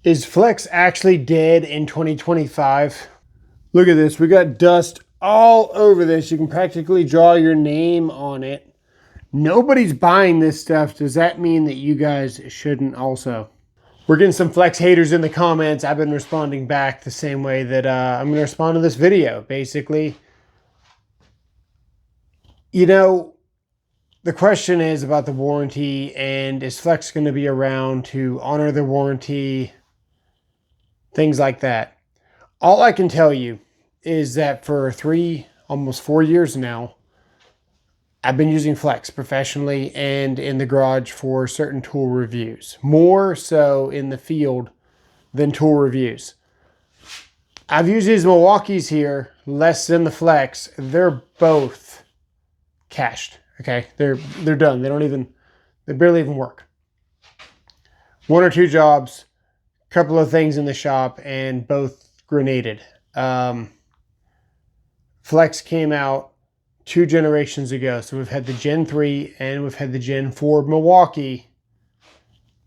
Is Flex actually dead in 2025? Look at this. We got dust all over this. You can practically draw your name on it. Nobody's buying this stuff. Does that mean that you guys shouldn't also? We're getting some Flex haters in the comments. I've been responding back the same way that I'm going to respond to this video. Basically, you know, the question is about the warranty, and is Flex going to be around to honor the warranty? Things like that. All I can tell you is that for almost 4 years now, I've been using Flex professionally and in the garage for certain tool reviews. More so in the field than tool reviews. I've used these Milwaukees here less than the Flex. They're both cached. Okay, they're done. They barely even work. 1 or 2 jobs, couple of things in the shop, and both grenaded. Flex came out 2 generations ago. So we've had the Gen 3 and we've had the Gen 4 Milwaukee.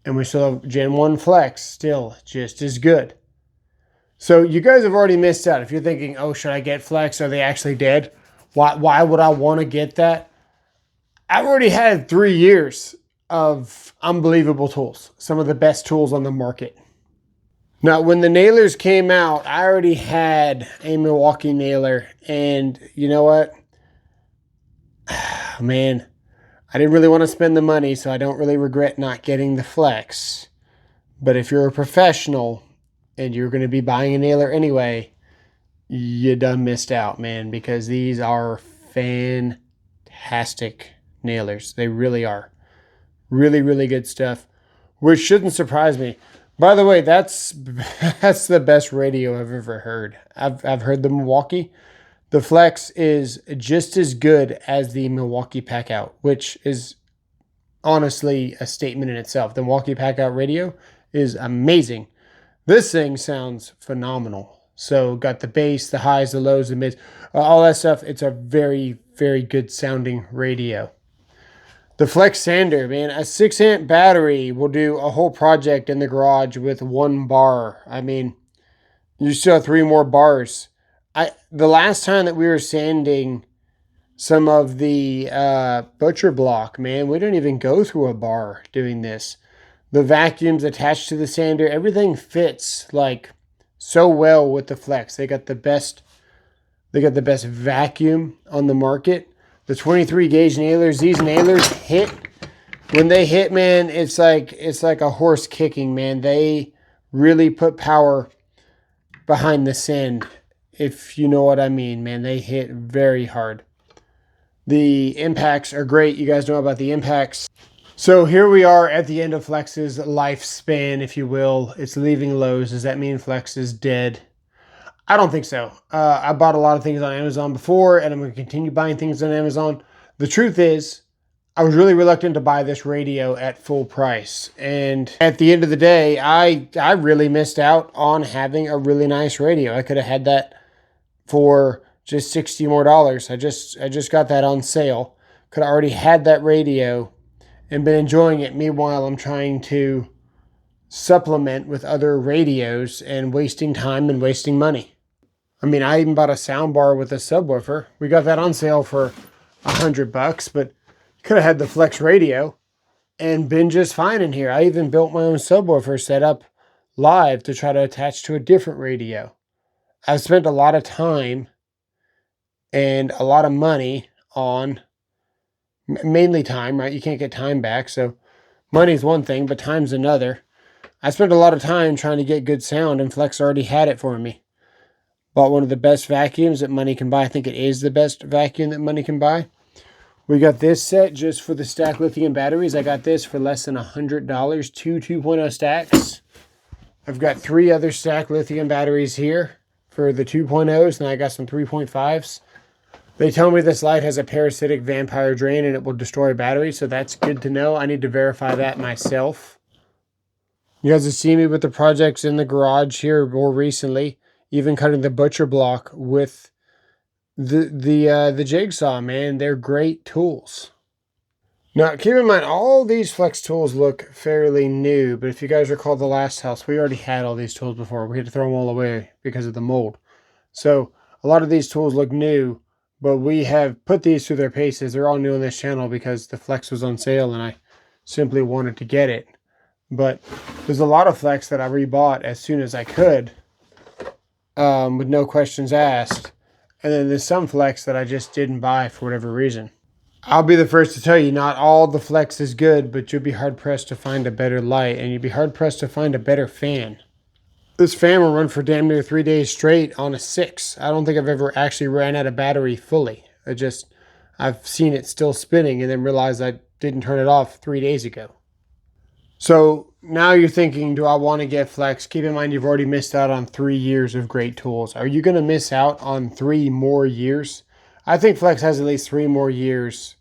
And we still have Gen 1 Flex, still just as good. So you guys have already missed out. If you're thinking, oh, should I get Flex? Are they actually dead? Why would I want to get that? I've already had 3 years of unbelievable tools. Some of the best tools on the market. Now, when the nailers came out, I already had a Milwaukee nailer. And you know what? Man, I didn't really want to spend the money, so I don't really regret not getting the Flex. But if you're a professional and you're going to be buying a nailer anyway, you done missed out, man, because these are fantastic nailers. They really are. Really, really good stuff, which shouldn't surprise me. By the way, that's the best radio I've ever heard. I've heard the Milwaukee. The Flex is just as good as the Milwaukee Packout, which is honestly a statement in itself. The Milwaukee Packout radio is amazing. This thing sounds phenomenal. So got the bass, the highs, the lows, the mids, all that stuff. It's a very, very good sounding radio. The Flex sander, man, a 6-amp battery will do a whole project in the garage with 1 bar. I mean, you still have 3 more bars. The last time that we were sanding some of the butcher block, man, we didn't even go through a bar doing this. The vacuums attached to the sander, everything fits like so well with the Flex. They got the best vacuum on the market. The 23 gauge nailers, these nailers hit. When they hit, man, it's like a horse kicking, man. They really put power behind the sand, if you know what I mean, man. They hit very hard. The impacts are great. You guys know about the impacts. So here we are at the end of Flex's lifespan, if you will. It's leaving lows. Does that mean Flex is dead? I don't think so. I bought a lot of things on Amazon before, and I'm going to continue buying things on Amazon. The truth is, I was really reluctant to buy this radio at full price. And at the end of the day, I really missed out on having a really nice radio. I could have had that for just $60 more. I just got that on sale. Could have already had that radio and been enjoying it. Meanwhile, I'm trying to supplement with other radios and wasting time and wasting money. I mean, I even bought a soundbar with a subwoofer. We got that on sale for $100, but could have had the Flex radio and been just fine in here. I even built my own subwoofer setup live to try to attach to a different radio. I've spent a lot of time and a lot of money on, mainly time, right? You can't get time back, so money's one thing, but time's another. I spent a lot of time trying to get good sound, and Flex already had it for me. Bought one of the best vacuums that money can buy. I think it is the best vacuum that money can buy. We got this set just for the stack lithium batteries. I got this for less than $100. 2 2.0 stacks. I've got 3 other stack lithium batteries here for the 2.0s, and I got some 3.5s. They tell me this light has a parasitic vampire drain and it will destroy batteries, so that's good to know. I need to verify that myself. You guys have seen me with the projects in the garage here more recently. Even cutting the butcher block with the jigsaw, man. They're great tools. Now, keep in mind, all these flex tools look fairly new, but if you guys recall the last house, we already had all these tools before. We had to throw them all away because of the mold. So a lot of these tools look new, but we have put these through their paces. They're all new on this channel because the flex was on sale and I simply wanted to get it. But there's a lot of flex that I rebought as soon as I could, with no questions asked. And then there's some flex that I just didn't buy for whatever reason. I'll be the first to tell you, not all the flex is good, but you'll be hard-pressed to find a better light, and you'll be hard-pressed to find a better fan. This fan will run for damn near 3 days straight on a 6. I don't think I've ever actually ran out of battery fully. I've seen it still spinning and then realized I didn't turn it off 3 days ago. So now you're thinking, do I want to get flex? Keep in mind you've already missed out on 3 years of great tools. Are you going to miss out on 3 more years? I think flex has at least 3 more years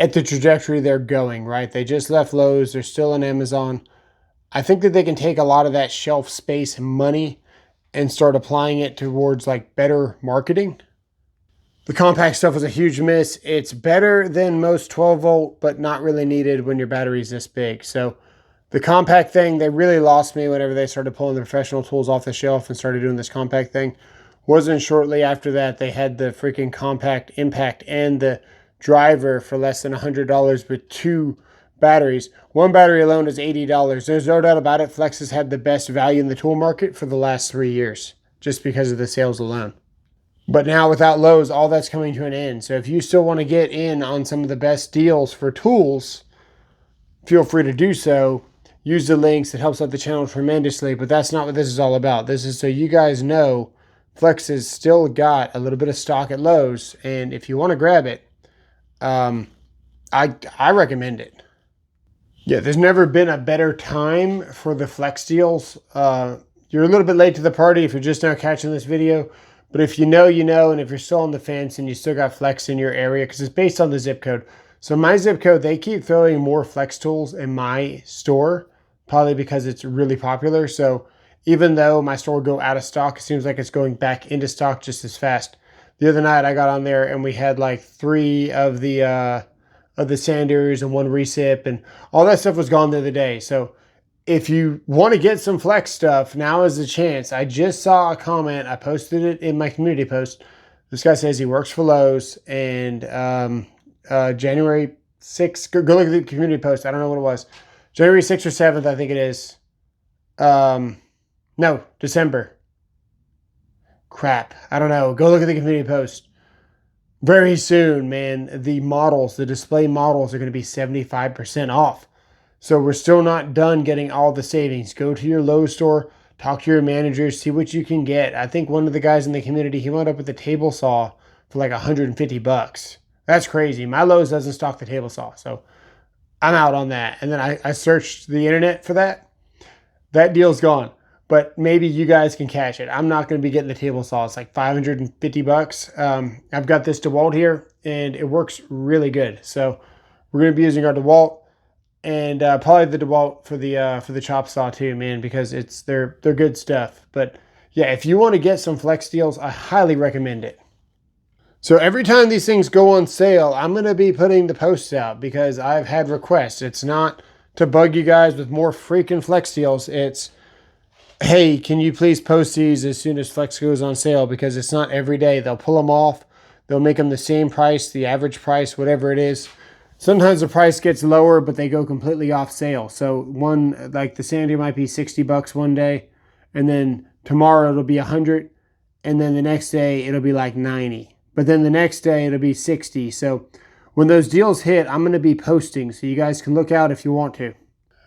at the trajectory they're going, right? They just left Lowe's. They're still on Amazon. I think that they can take a lot of that shelf space and money and start applying it towards like better marketing. The compact stuff was a huge miss. It's better than most 12 volt, but not really needed when your battery's this big. So the compact thing, they really lost me whenever they started pulling the professional tools off the shelf and started doing this compact thing. Wasn't shortly after that they had the freaking compact impact and the driver for less than $100 with 2 batteries. One battery alone is $80. There's no doubt about it. Flex has had the best value in the tool market for the last 3 years, just because of the sales alone. But now without Lowe's, all that's coming to an end. So if you still want to get in on some of the best deals for tools, feel free to do so. Use the links. It helps out the channel tremendously, but that's not what this is all about. This is so you guys know Flex has still got a little bit of stock at Lowe's, and if you want to grab it, I recommend it. Yeah, there's never been a better time for the flex deals. You're a little bit late to the party if you're just now catching this video, but if you know, you know, and if you're still on the fence and you still got flex in your area, because it's based on the zip code. So my zip code, they keep throwing more flex tools in my store, probably because it's really popular. So even though my store will go out of stock, it seems like it's going back into stock just as fast. The other night I got on there and we had like 3 of the sanders and 1 recip, and all that stuff was gone the other day. So if you want to get some flex stuff, now is the chance. I just saw a comment. I posted it in my community post. This guy says he works for Lowe's, and January 6th, go look at the community post. I don't know what it was. January 6th or 7th, I think it is. No, December. Crap. I don't know. Go look at the community post. Very soon, man, the models, the display models are going to be 75% off. So we're still not done getting all the savings. Go to your Lowe's store, talk to your managers, see what you can get. I think one of the guys in the community, he wound up with a table saw for like $150. That's crazy. My Lowe's doesn't stock the table saw, so I'm out on that. And then I searched the internet for that. That deal's gone. But maybe you guys can catch it. I'm not going to be getting the table saw. It's like $550. I've got this DeWalt here, and it works really good. So we're going to be using our DeWalt, and probably the DeWalt for the chop saw too, man, because they're good stuff. But yeah, if you want to get some flex deals, I highly recommend it. So every time these things go on sale, I'm going to be putting the posts out because I've had requests. It's not to bug you guys with more freaking flex deals. It's, hey, can you please post these as soon as flex goes on sale, because it's not every day. They'll pull them off. They'll make them the same price, the average price, whatever it is. Sometimes the price gets lower, but they go completely off sale. So one, like the sander might be $60 one day, and then tomorrow it'll be 100, and then the next day it'll be like 90. But then the next day it'll be 60. So when those deals hit, I'm going to be posting, so you guys can look out if you want to.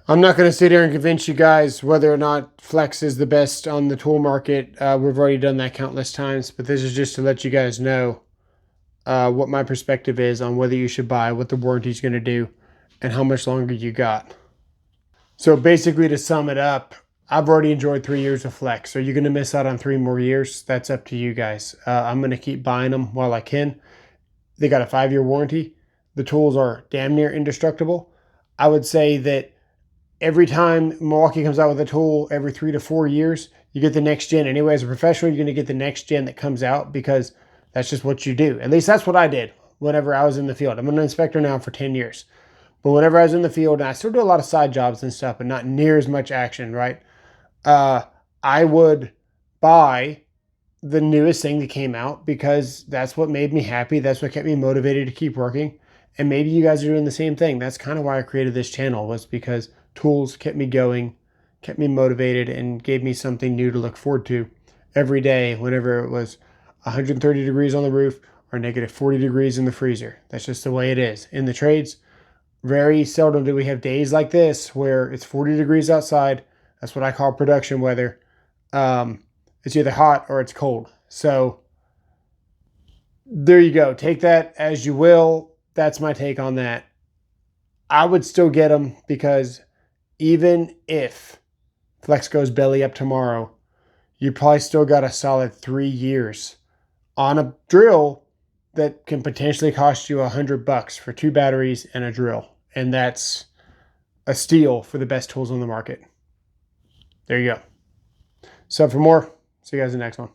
I'm not going to sit here and convince you guys whether or not flex is the best on the tool market. We've already done that countless times, but this is just to let you guys know what my perspective is on whether you should buy, what the warranty is going to do, and how much longer you got. So basically, to sum it up, I've already enjoyed 3 years of flex. Are you going to miss out on 3 more years? That's up to you guys. I'm going to keep buying them while I can. They got a 5-year warranty. The tools are damn near indestructible. I would say that every time Milwaukee comes out with a tool, every 3 to 4 years, you get the next gen. Anyway, as a professional, you're going to get the next gen that comes out because that's just what you do. At least that's what I did. whenever I was in the field. I'm an inspector now for 10 years. But whenever I was in the field, and I still do a lot of side jobs and stuff, but not near as much action, right? I would buy the newest thing that came out because that's what made me happy. That's what kept me motivated to keep working. And maybe you guys are doing the same thing. That's kind of why I created this channel, was because tools kept me going, kept me motivated, and gave me something new to look forward to every day whenever it was 130 degrees on the roof or negative 40 degrees in the freezer. That's just the way it is. In the trades, very seldom do we have days like this where it's 40 degrees outside. That's what I call production weather. It's either hot or it's cold. So there you go. Take that as you will. That's my take on that. I would still get them because even if Flex goes belly up tomorrow, you probably still got a solid 3 years on a drill that can potentially cost you $100 for 2 batteries and a drill. And that's a steal for the best tools on the market. There you go. So for more, see you guys in the next one.